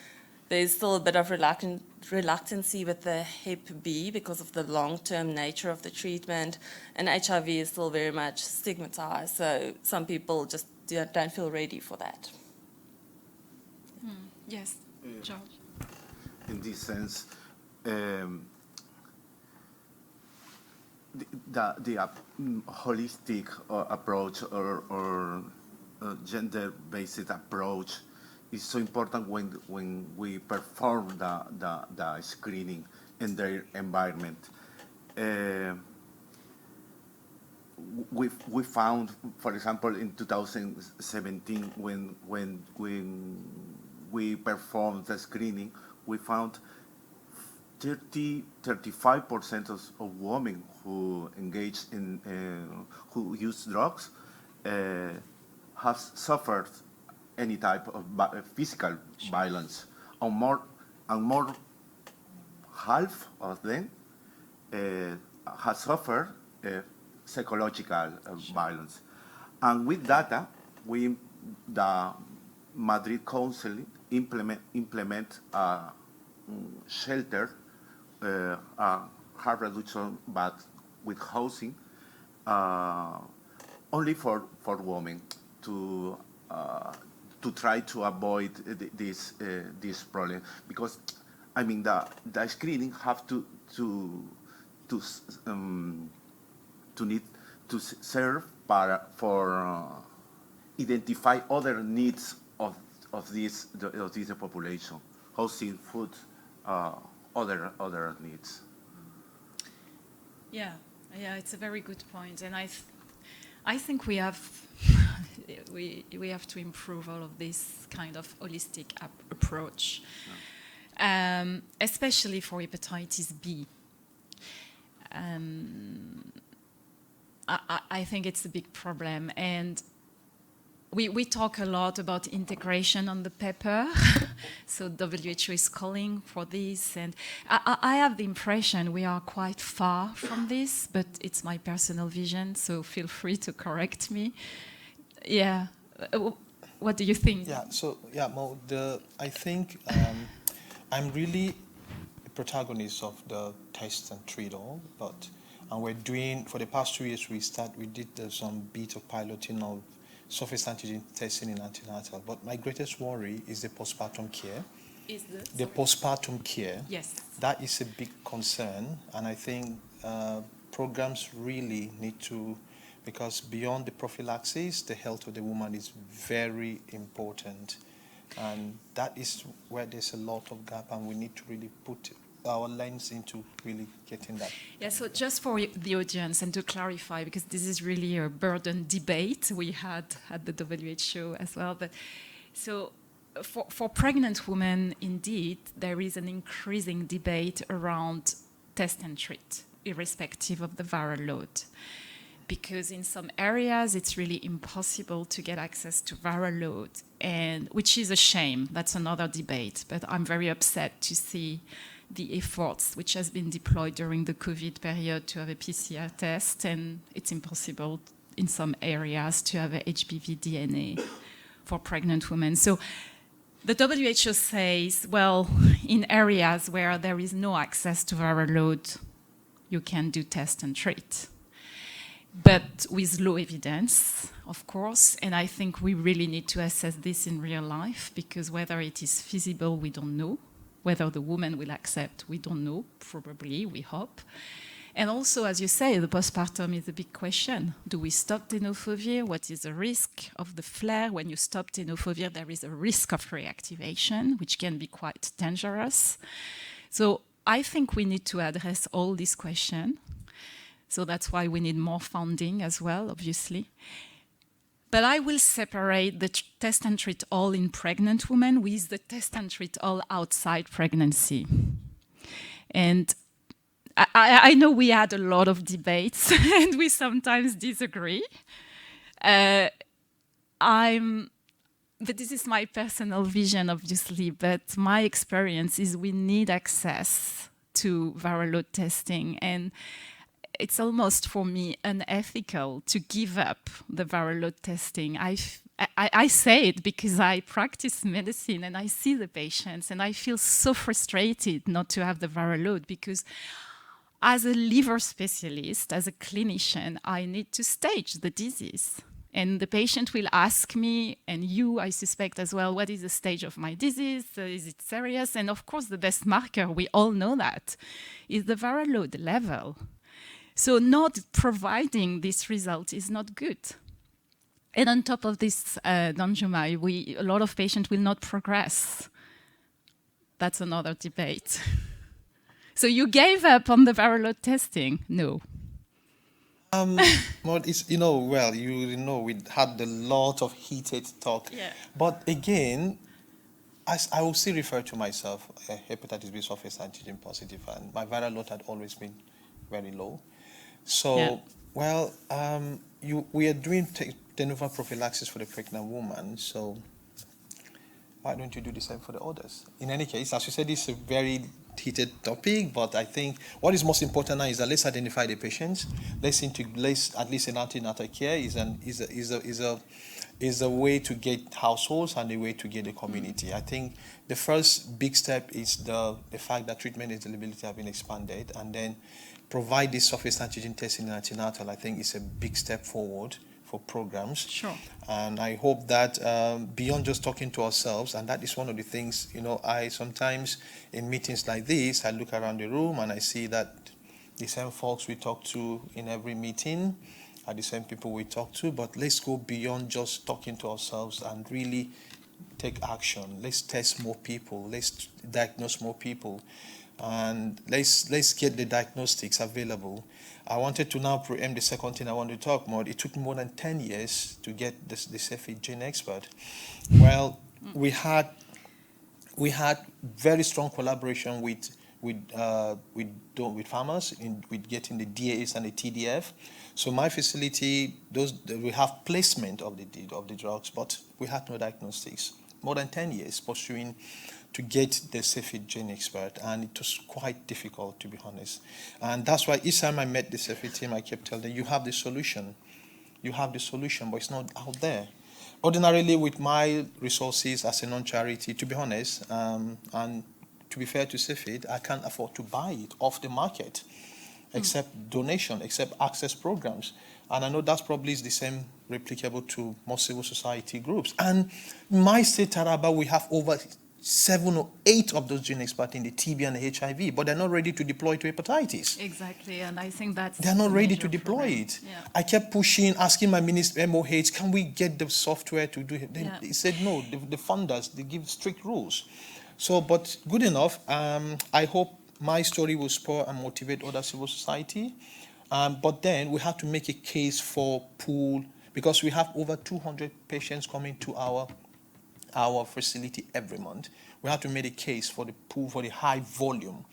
There's still a bit of reluctancy with the Hep B because of the long-term nature of the treatment, and HIV is still very much stigmatized, so some people just don't feel ready for that. Yes, George. In this sense, the holistic approach or gender-based approach is so important when we perform the screening in their environment. We found, for example, in 2017, when we performed the screening, we found 35% of women who engage in who use drugs have suffered any type of physical violence, and more half of them has suffered psychological violence. And with data, the Madrid Council implement a shelter, harm reduction, but with housing, only for women to try to avoid this problem, because I mean the screening have to need to serve for identify other needs of this population, housing, food, other needs. Yeah, it's a very good point, and I think we have we have to improve all of this kind of holistic approach, especially for hepatitis B. I think it's a big problem, and we talk a lot about integration on the paper. So WHO is calling for this, and I have the impression we are quite far from this, but it's my personal vision, so feel free to correct me. Yeah, what do you think? Yeah, so yeah, Mo, I think I'm really a protagonist of the test and treat all, and we're doing, for the past 2 years, we did some bit of piloting of surface antigen testing in antenatal, but my greatest worry is the postpartum care. The postpartum care. Yes. That is a big concern, and I think programs really need to, because beyond the prophylaxis, the health of the woman is very important, and that is where there's a lot of gap, and we need to really put our lens into really getting that. Yeah, so just for the audience and to clarify, because this is really a burden debate we had at the WHO as well, but so for pregnant women, indeed, there is an increasing debate around test and treat, irrespective of the viral load. Because in some areas, it's really impossible to get access to viral load, and which is a shame. That's another debate, but I'm very upset to see the efforts which has been deployed during the COVID period to have a PCR test, and it's impossible in some areas to have a HPV DNA for pregnant women. So the WHO says, well, in areas where there is no access to viral load, you can do test and treat. But with low evidence, of course, and I think we really need to assess this in real life, because whether it is feasible, we don't know. Whether the woman will accept, we don't know, probably, we hope. And also, as you say, the postpartum is a big question. Do we stop tenofovir? What is the risk of the flare? When you stop tenofovir, there is a risk of reactivation, which can be quite dangerous. So I think we need to address all these questions. So that's why we need more funding as well, obviously. But I will separate the test and treat all in pregnant women with the test and treat all outside pregnancy. And I know we had a lot of debates and we sometimes disagree. But this is my personal vision, obviously, but my experience is we need access to viral load testing, and it's almost, for me, unethical to give up the viral load testing. I say it because I practice medicine and I see the patients, and I feel so frustrated not to have the viral load, because as a liver specialist, as a clinician, I need to stage the disease. And the patient will ask me, and you, I suspect as well, what is the stage of my disease? Is it serious? And of course, the best marker, we all know that, is the viral load level. So not providing this result is not good. And on top of this, Danjuma, a lot of patients will not progress. That's another debate. So you gave up on the viral load testing? No. Well, it's, you know, we had a lot of heated talk. Yeah. But again, as I will still refer to myself, hepatitis B surface antigen positive, and my viral load had always been very low. So, Yeah. well, we are doing de novo prophylaxis for the pregnant woman, so why don't you do the same for the others? In any case, as you said, it's a very heated topic, but I think what is most important now is that let's identify the patients. Let's at least in antenatal care is a way to get households and a way to get the community. I think the first big step is the fact that treatment eligibility have been expanded, and then provide this surface antigen testing in antenatal. I think is a big step forward for programs. Sure. And I hope that beyond just talking to ourselves, and that is one of the things, you know, I sometimes in meetings like this, I look around the room and I see that the same folks we talk to in every meeting are the same people we talk to, but let's go beyond just talking to ourselves and really take action. Let's test more people, let's diagnose more people, and let's get the diagnostics available. I wanted to now preempt the second thing I want to talk about. It took more than 10 years to get the Cepheid gene expert. Well, we had very strong collaboration with farmers with getting the DAs and the TDF. So my facility, we have placement of the drugs, but we had no diagnostics. More than 10 years pursuing to get the Cepheid gene expert, and it was quite difficult, to be honest. And that's why each time I met the Cepheid team, I kept telling them, you have the solution, but it's not out there. Ordinarily, with my resources as a non-charity, to be honest, and to be fair to Cepheid, I can't afford to buy it off the market, except donation, except access programs. And I know that's probably the same replicable to most civil society groups. And in my state, Taraba, we have over 7 or 8 of those gene experts in the TB and the HIV, but they're not ready to deploy to hepatitis. Exactly, and I think that's they're not the ready major to deploy problem. it. Yeah. I kept pushing, asking my minister, MOH, can we get the software to do it? They said no, the funders, they give strict rules. So, but good enough. I hope my story will spur and motivate other civil society. But then we have to make a case for pool, because we have over 200 patients coming to our facility every month. We have to make a case for the pool, for the high volume.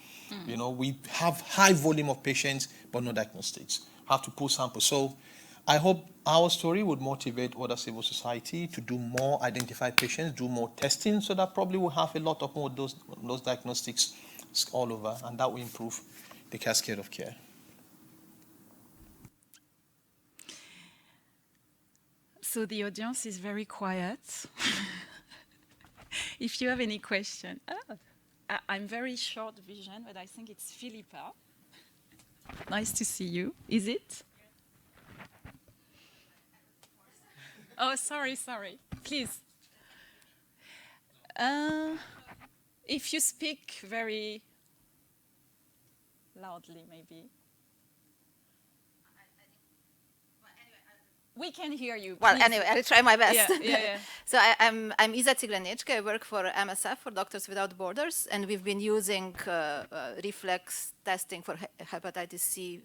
You know, we have high volume of patients, but no diagnostics. Have to pull samples. So I hope our story would motivate other civil society to do more, identify patients, do more testing, so that probably we'll have a lot of more those diagnostics all over, and that will improve the cascade of care. So the audience is very quiet. If you have any question. I'm very short vision, but I think it's Philippa. Nice to see you. Is it? Oh, sorry. Please. If you speak very loudly, maybe. We can hear you. Well, please. anyway, I'll try my best. Yeah. So I'm Iza Cigleniczka. I work for MSF, for Doctors Without Borders, and we've been using reflex testing for hepatitis C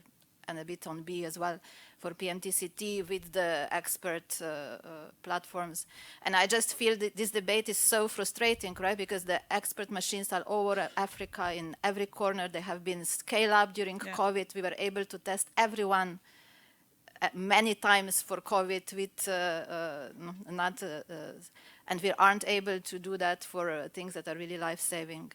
and a bit on B as well for PMTCT with the expert platforms. And I just feel that this debate is so frustrating, right? Because the expert machines are over Africa, in every corner. They have been scaled up during COVID. We were able to test everyone many times for COVID with and we aren't able to do that for things that are really life-saving.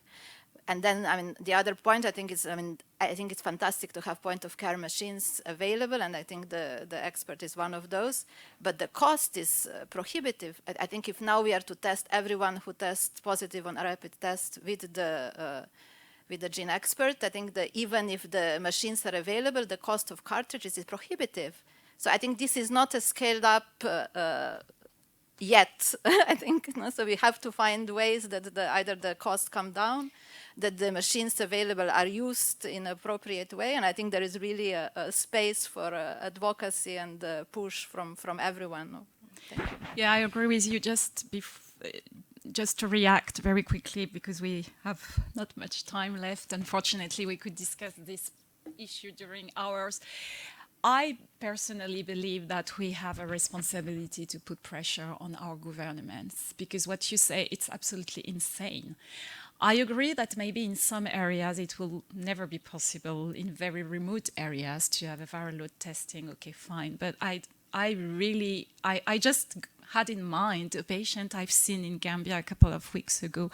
And then, I mean, the other point I think is, I think it's fantastic to have point-of-care machines available, and I think the expert is one of those. But the cost is prohibitive. I think if now we are to test everyone who tests positive on a rapid test with the gene expert, I think that even if the machines are available, the cost of cartridges is prohibitive. So I think this is not a scaled up yet, I think. No? So we have to find ways that either the costs come down, that the machines available are used in an appropriate way, and I think there is really a space for advocacy and push from everyone. No? Yeah, I agree with you. Just to react very quickly, because we have not much time left. Unfortunately, we could discuss this issue during hours. I personally believe that we have a responsibility to put pressure on our governments, because what you say, it's absolutely insane. I agree that maybe in some areas it will never be possible, in very remote areas, to have a viral load testing. Okay, fine. But I just had in mind a patient I've seen in Gambia a couple of weeks ago.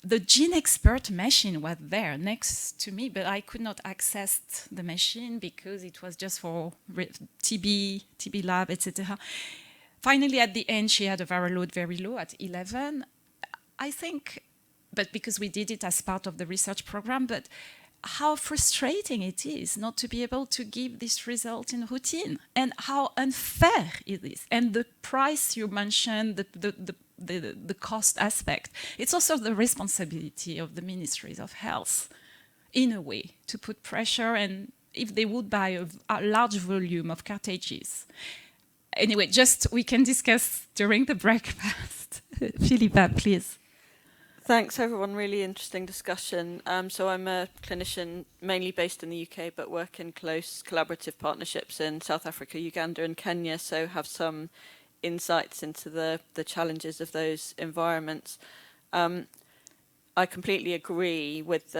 The gene expert machine was there next to me, but I could not access the machine because it was just for TB lab, etc. Finally, at the end, she had a viral load very low at 11. I think, but because we did it as part of the research program, but how frustrating it is not to be able to give this result in routine, and how unfair it is. And the price you mentioned, the cost aspect, it's also the responsibility of the ministries of health, in a way, to put pressure, and if they would buy a large volume of cartridges. Anyway, just we can discuss during the breakfast. Philippa, please. Thanks, everyone. Really interesting discussion. So I'm a clinician mainly based in the UK, but work in close collaborative partnerships in South Africa, Uganda and Kenya, so have some insights into the challenges of those environments. I completely agree with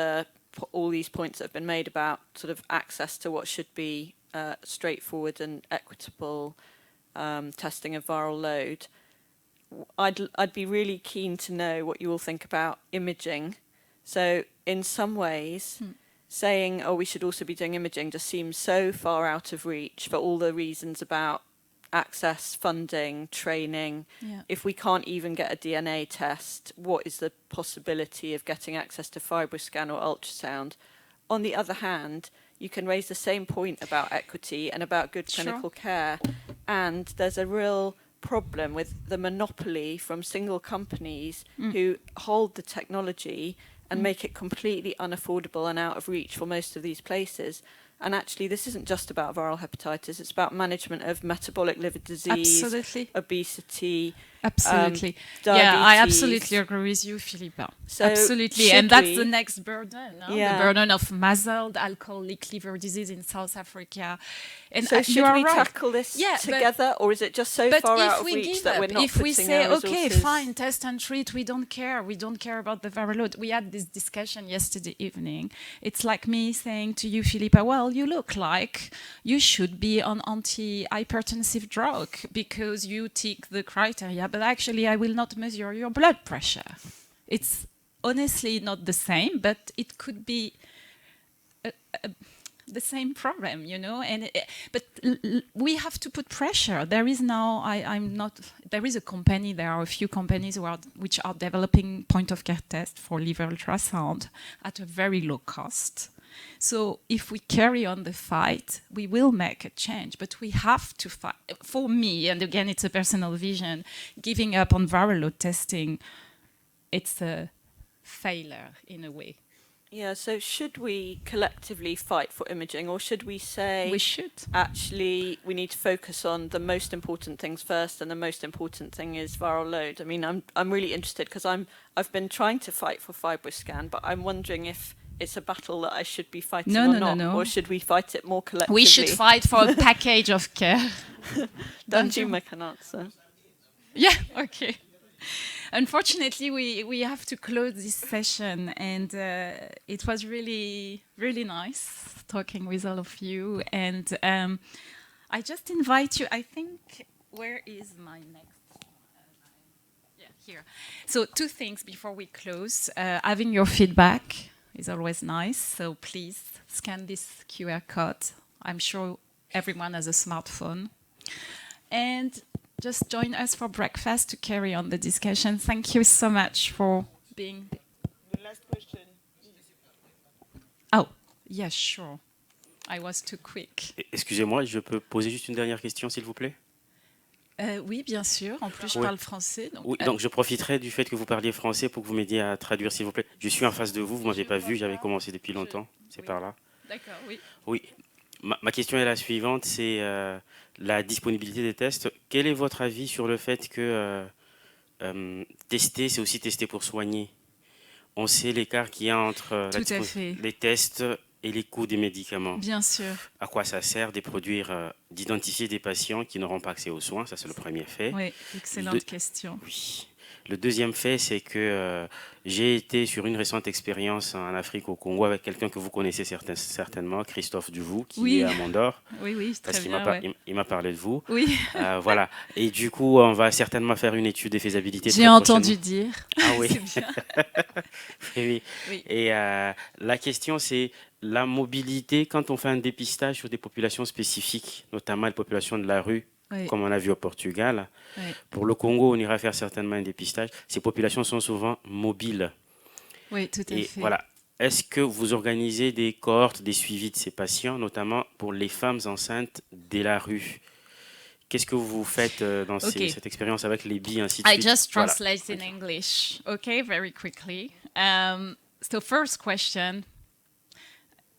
all these points that have been made about sort of access to what should be straightforward and equitable testing of viral load. I'd be really keen to know what you all think about imaging. So in some ways, saying, oh, we should also be doing imaging just seems so far out of reach for all the reasons about access, funding, training. Yeah. If we can't even get a DNA test, what is the possibility of getting access to FibroScan or ultrasound? On the other hand, you can raise the same point about equity and about good clinical care, and there's a real problem with the monopoly from single companies who hold the technology and make it completely unaffordable and out of reach for most of these places. And actually, this isn't just about viral hepatitis, it's about management of metabolic liver disease, obesity, Absolutely. diabetes. Yeah, I absolutely agree with you, Philippa. So absolutely. And that's the next burden, the burden of MASLD, alcoholic liver disease in South Africa. And so should we tackle this together, or is it just so far out of reach that we're not if we putting say, our resources? okay, fine, test and treat, we don't care about the viral load. We had this discussion yesterday evening. It's like me saying to you, Philippa, well, you look like you should be on anti-hypertensive drug because you tick the criteria, but actually I will not measure your blood pressure. It's honestly not the same, but it could be the same problem, you know. And but we have to put pressure. There is now, there is a company, there are a few companies which are developing point-of-care tests for liver ultrasound at a very low cost. So if we carry on the fight, we will make a change, but we have to fight. For me, and again, it's a personal vision, giving up on viral load testing, it's a failure in a way. Yeah, so should we collectively fight for imaging, or should we say, we should. Actually, we need to focus on the most important things first, and the most important thing is viral load? I mean, I'm really interested because I've been trying to fight for FibroScan, but I'm wondering if it's a battle that I should be fighting or should we fight it more collectively? We should fight for a package of care. Danjuma can answer. Yeah, okay. Unfortunately, we have to close this session, and it was really, really nice talking with all of you. And I just invite you, I think, where is my next? Yeah, here. So 2 things before we close. Having your feedback is always nice, so please scan this QR code. I'm sure everyone has a smartphone. And just join us for breakfast to carry on the discussion. Thank you so much for being... The last question. Oh, yes, sure. I was too quick. Excusez-moi, je peux poser juste une dernière question, s'il vous plaît? Oui, bien sûr. En plus, je parle français. Donc, oui, donc je profiterai du fait que vous parliez français pour que vous m'aidiez à traduire, s'il vous plaît. Je suis en face de vous, vous ne m'avez pas vu, j'avais commencé depuis longtemps. C'est par là. D'accord, oui. Oui. Ma question est la suivante, c'est la disponibilité des tests. Quel est votre avis sur le fait que tester, c'est aussi tester pour soigner? On sait l'écart qu'il y a entre les tests et les coûts des médicaments. Bien sûr. À quoi ça sert de produire, d'identifier des patients qui n'auront pas accès aux soins? Ça, c'est le premier fait. Oui, excellente question. Oui. Le deuxième fait, c'est que j'ai été sur une récente expérience en Afrique, au Congo, avec quelqu'un que vous connaissez certainement, Christophe Duvou, qui est à Mondor. Oui, oui, très parce bien. Il m'a parlé de vous. Oui. Voilà. Et du coup, on va certainement faire une étude de faisabilité. J'ai entendu dire. Ah oui. C'est bien. Oui. Et la question, c'est la mobilité quand on fait un dépistage sur des populations spécifiques, notamment les populations de la rue. Oui. Comme on a vu au Portugal. Oui. Pour le Congo, on ira faire certainement un dépistage. Ces populations sont souvent mobiles. Oui, tout à fait. Voilà. Est-ce que vous organisez des cohortes, des suivis de ces patients, notamment pour les femmes enceintes de la rue? Qu'est-ce que vous faites dans cette expérience avec les billes, ainsi de suite? I just translate in English, okay, very quickly. So first question,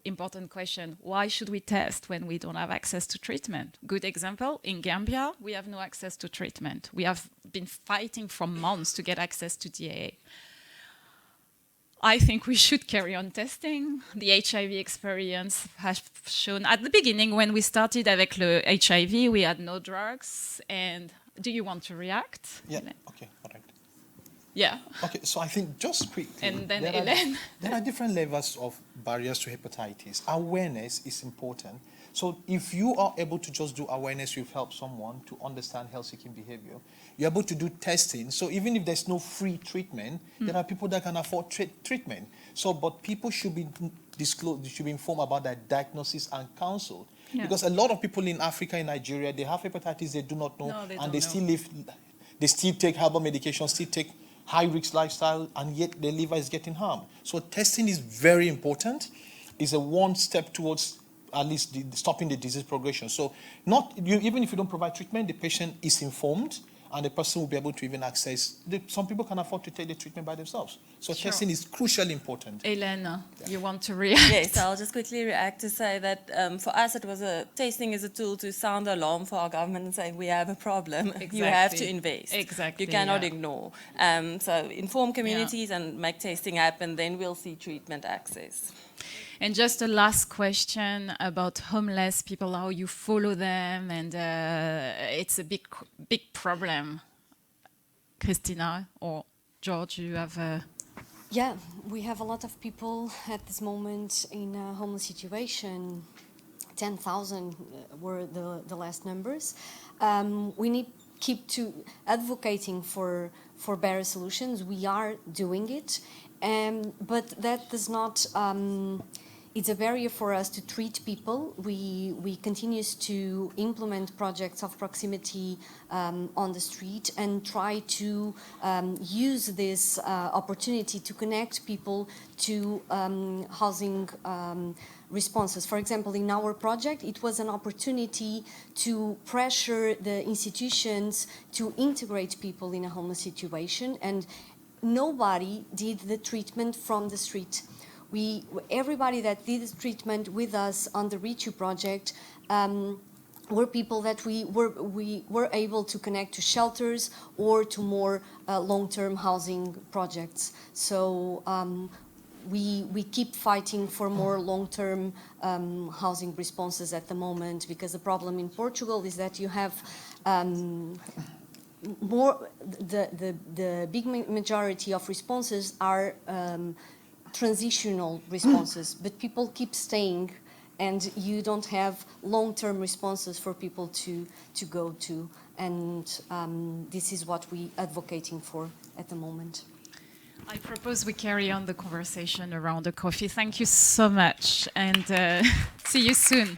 important question, why should we test when we don't have access to treatment? Good example, in Gambia, we have no access to treatment. We have been fighting for months to get access to DAA. I think we should carry on testing. The HIV experience has shown, at the beginning when we started avec le HIV, we had no drugs. And do you want to react? Yeah, okay, all right. Yeah. Okay, so I think just quickly, and then Hélène. There are different levels of barriers to hepatitis. Awareness is important. So if you are able to just do awareness, you've helped someone to understand health-seeking behavior. You're able to do testing. So even if there's no free treatment, there are people that can afford treatment. So, but people should be disclosed, should be informed about that diagnosis and counseled. Yeah. Because a lot of people in Africa and Nigeria, they have hepatitis, they do not know, and they still live, they still take herbal medication, still take high-risk lifestyle, and yet their liver is getting harmed. So testing is very important. It's a one step towards at least stopping the disease progression. So even if you don't provide treatment, the patient is informed, and the person will be able to even access. Some people can afford to take the treatment by themselves. So testing is crucially important. Hélène, you want to react? Yes, I'll just quickly react to say that for us it was testing is a tool to sound alarm for our government and say we have a problem. Exactly. You have to invest. Exactly. You cannot ignore. So inform communities and make testing happen, then we'll see treatment access. And just a last question about homeless people, how you follow them, and it's a big problem. Christina or George, you have a... Yeah, we have a lot of people at this moment in a homeless situation. 10,000 were the last numbers. We need keep to advocating for better solutions. We are doing it, but that does not. It's a barrier for us to treat people. We continue to implement projects of proximity on the street and try to use this opportunity to connect people to housing responses. For example, in our project, it was an opportunity to pressure the institutions to integrate people in a homeless situation, and nobody did the treatment from the street. Everybody that did this treatment with us on the Reach You project were people that we were able to connect to shelters or to more long-term housing projects. So we keep fighting for more long-term housing responses at the moment, because the problem in Portugal is that you have the big majority of responses are transitional responses, but people keep staying, and you don't have long-term responses for people to go to, and this is what we are advocating for at the moment. I propose we carry on the conversation around the coffee. Thank you so much, and see you soon.